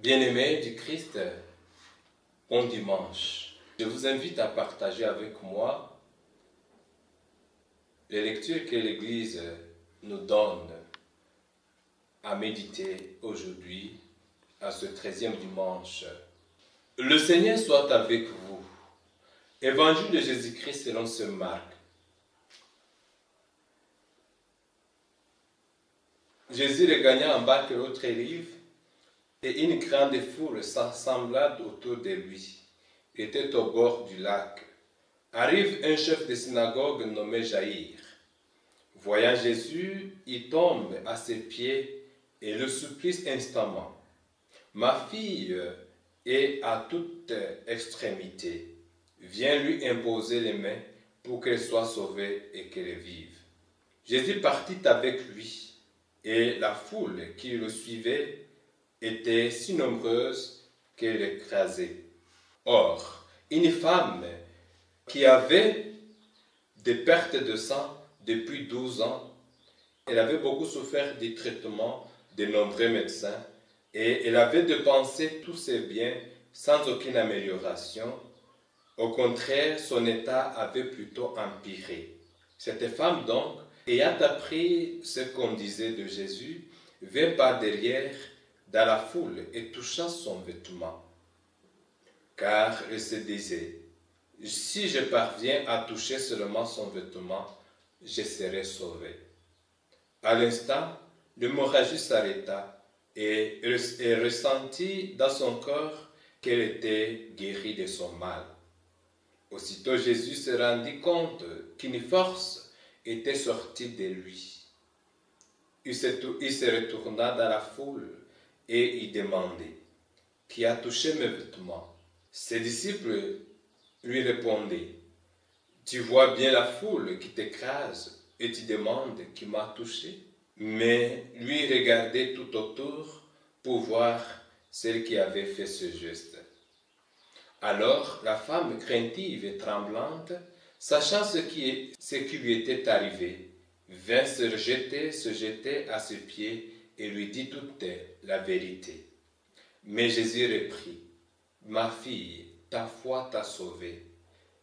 Bien-aimés du Christ, bon dimanche. Je vous invite à partager avec moi les lectures que l'Église nous donne à méditer aujourd'hui, à ce 13e dimanche. Le Seigneur soit avec vous. Évangile de Jésus-Christ selon saint Marc. Jésus regagna en barque l'autre rive, et une grande foule s'assembla autour de lui. Il était au bord du lac. Arrive un chef de synagogue nommé Jaïr. Voyant Jésus, il tombe à ses pieds et le supplie instamment. Ma fille est à toute extrémité. Viens lui imposer les mains pour qu'elle soit sauvée et qu'elle vive. Jésus partit avec lui, et la foule qui le suivait était si nombreuse qu'elle l'écrasait. Or, une femme qui avait des pertes de sang depuis 12 ans, elle avait beaucoup souffert du traitement de nombreux médecins et elle avait dépensé tous ses biens sans aucune amélioration. Au contraire, son état avait plutôt empiré. Cette femme donc, ayant appris ce qu'on disait de Jésus, vint par derrière dans la foule et toucha son vêtement. Car elle se disait, si je parviens à toucher seulement son vêtement, je serai sauvé. À l'instant, l'hémorragie s'arrêta et elle ressentit dans son corps qu'elle était guérie de son mal. Aussitôt Jésus se rendit compte qu'une force était sortie de lui. Il se retourna dans la foule et il demandait, « Qui a touché mes vêtements ?» Ses disciples lui répondaient, « Tu vois bien la foule qui t'écrase et tu demandes qui m'a touché ?» Mais lui regardait tout autour pour voir celle qui avait fait ce geste. Alors la femme craintive et tremblante, sachant ce qui lui était arrivé, vint se jeter à ses pieds et lui dit toute la vérité. Mais Jésus reprit, « Ma fille, ta foi t'a sauvée.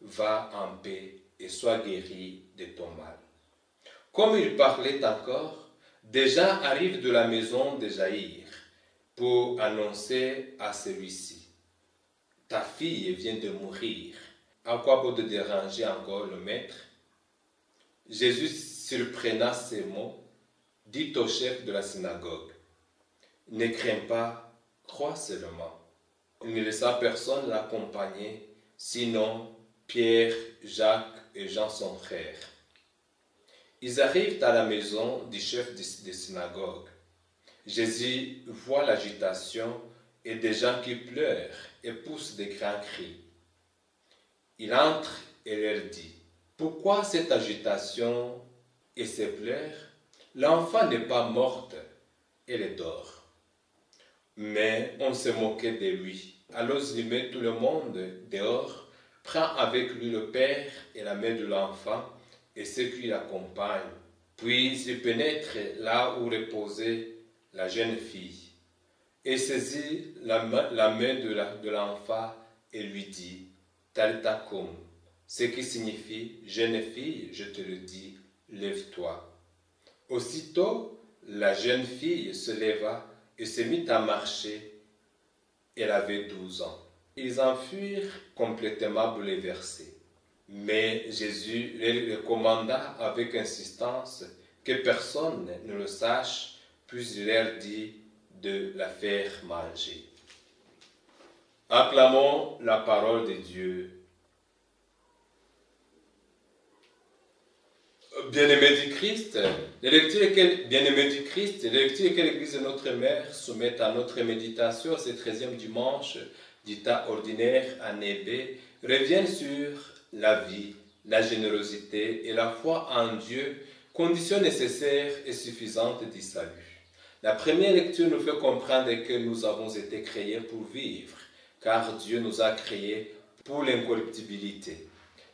Va en paix et sois guérie de ton mal. » Comme il parlait encore, des gens arrivent de la maison de Jaïr pour annoncer à celui-ci, « Ta fille vient de mourir. À quoi bon de déranger encore le maître ?» Jésus, surprenant ces mots, dit au chef de la synagogue, « Ne crains pas, crois seulement. » Il ne laissa personne l'accompagner, sinon Pierre, Jacques et Jean son frère. Ils arrivent à la maison du chef de synagogue. Jésus voit l'agitation et des gens qui pleurent et poussent des grands cris. Il entre et leur dit, « Pourquoi cette agitation et ces pleurs? L'enfant n'est pas morte, elle dort. » Mais on se moquait de lui. Alors il met tout le monde dehors, prend avec lui le père et la mère de l'enfant et ceux qui l'accompagnent. Puis il pénètre là où reposait la jeune fille et saisit la main de l'enfant et lui dit, « Talita koum », ce qui signifie, « Jeune fille, je te le dis, lève-toi ». Aussitôt, la jeune fille se leva et se mit à marcher. Elle avait 12 ans. Ils en furent complètement bouleversés. Mais Jésus leur commanda avec insistance que personne ne le sache, puis il leur dit de la faire manger. Acclamons la parole de Dieu. Bien-aimés du Christ, les lectures que l'Église de notre Mère soumet à notre méditation ce 13e dimanche du temps ordinaire année B reviennent sur la vie, la générosité et la foi en Dieu, conditions nécessaires et suffisantes du salut. La première lecture nous fait comprendre que nous avons été créés pour vivre, car Dieu nous a créés pour l'incorruptibilité.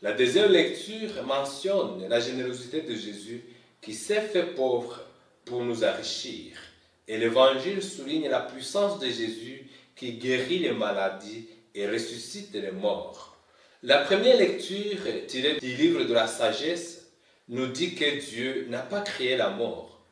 La deuxième lecture mentionne la générosité de Jésus qui s'est fait pauvre pour nous enrichir. Et l'Évangile souligne la puissance de Jésus qui guérit les maladies et ressuscite les morts. La première lecture tirée du livre de la sagesse nous dit que Dieu n'a pas créé la mort,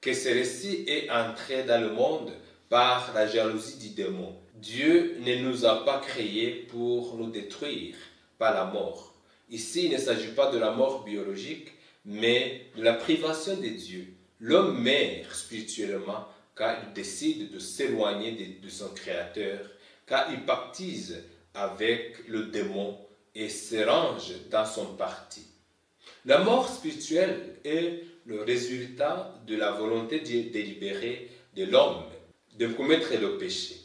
que ce récit est entré dans le monde par la jalousie du démon. Dieu ne nous a pas créés pour nous détruire par la mort. Ici, il ne s'agit pas de la mort biologique, mais de la privation de Dieu. L'homme meurt spirituellement car il décide de s'éloigner de son Créateur, car il pactise avec le démon et se range dans son parti. La mort spirituelle est le résultat de la volonté délibérée de l'homme de commettre le péché.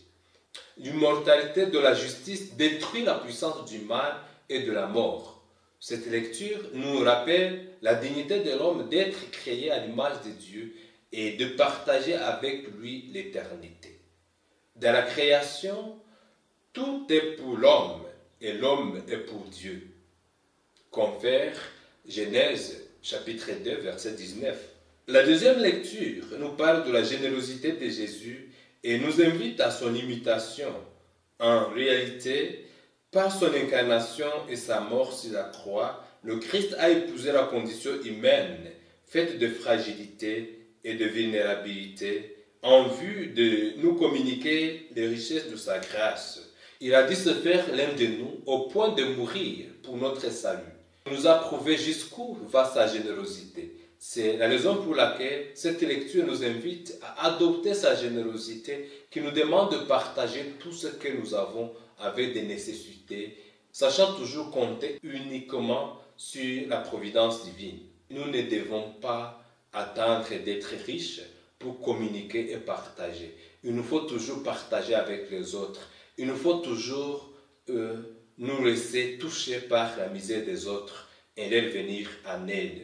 L'immortalité de la justice détruit la puissance du mal et de la mort. Cette lecture nous rappelle la dignité de l'homme d'être créé à l'image de Dieu et de partager avec lui l'éternité. Dans la création, tout est pour l'homme et l'homme est pour Dieu. Confère Genèse chapitre 2 verset 19. La deuxième lecture nous parle de la générosité de Jésus et nous invite à son imitation. En réalité, par son incarnation et sa mort sur la croix, le Christ a épousé la condition humaine, faite de fragilité et de vulnérabilité, en vue de nous communiquer les richesses de sa grâce. Il a dit se faire l'un de nous au point de mourir pour notre salut. Il nous a prouvé jusqu'où va sa générosité. C'est la raison pour laquelle cette lecture nous invite à adopter sa générosité qui nous demande de partager tout ce que nous avons avec des nécessités, sachant toujours compter uniquement sur la providence divine. Nous ne devons pas attendre d'être riches pour communiquer et partager. Il nous faut toujours partager avec les autres. Il nous faut toujours nous laisser toucher par la misère des autres et leur venir en aide.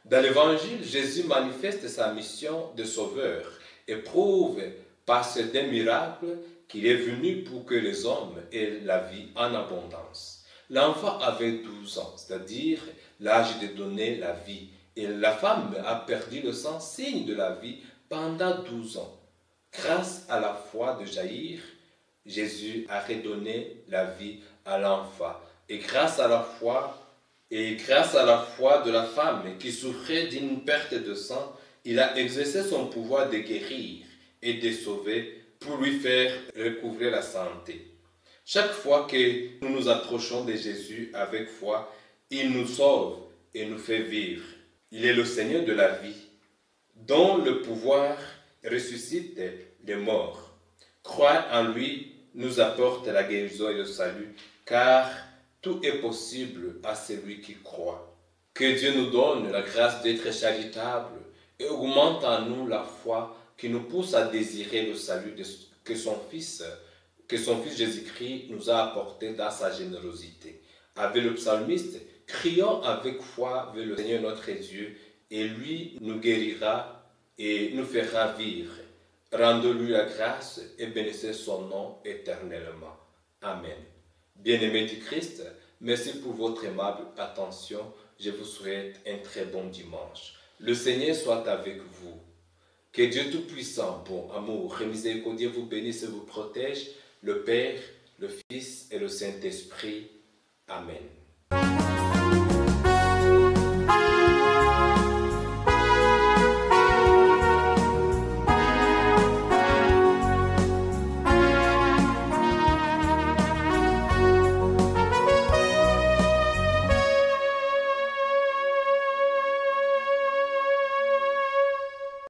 Dans l'Évangile, Jésus manifeste sa mission de sauveur et prouve par certains miracles qu'il est venu pour que les hommes aient la vie en abondance. L'enfant avait 12 ans, c'est-à-dire l'âge de donner la vie, et la femme a perdu le sang, signe de la vie, pendant 12 ans. Grâce à la foi de Jaïr, Jésus a redonné la vie à l'enfant. Et grâce à la foi de la femme qui souffrait d'une perte de sang, il a exercé son pouvoir de guérir et de sauver pour lui faire recouvrer la santé. Chaque fois que nous nous approchons de Jésus avec foi, il nous sauve et nous fait vivre. Il est le Seigneur de la vie, dont le pouvoir ressuscite les morts. Croire en lui nous apporte la guérison et le salut, car tout est possible à celui qui croit. Que Dieu nous donne la grâce d'être charitable et augmente en nous la foi qui nous pousse à désirer le salut que son Fils Jésus-Christ nous a apporté dans sa générosité. Avec le psalmiste, crions avec foi vers le Seigneur notre Dieu, et lui nous guérira et nous fera vivre. Rendons-lui la grâce et bénissez son nom éternellement. Amen. Bien-aimés du Christ, merci pour votre aimable attention. Je vous souhaite un très bon dimanche. Le Seigneur soit avec vous. Que Dieu Tout-Puissant, bon, amour et miséricordieux vous bénisse et vous protège, le Père, le Fils et le Saint-Esprit. Amen.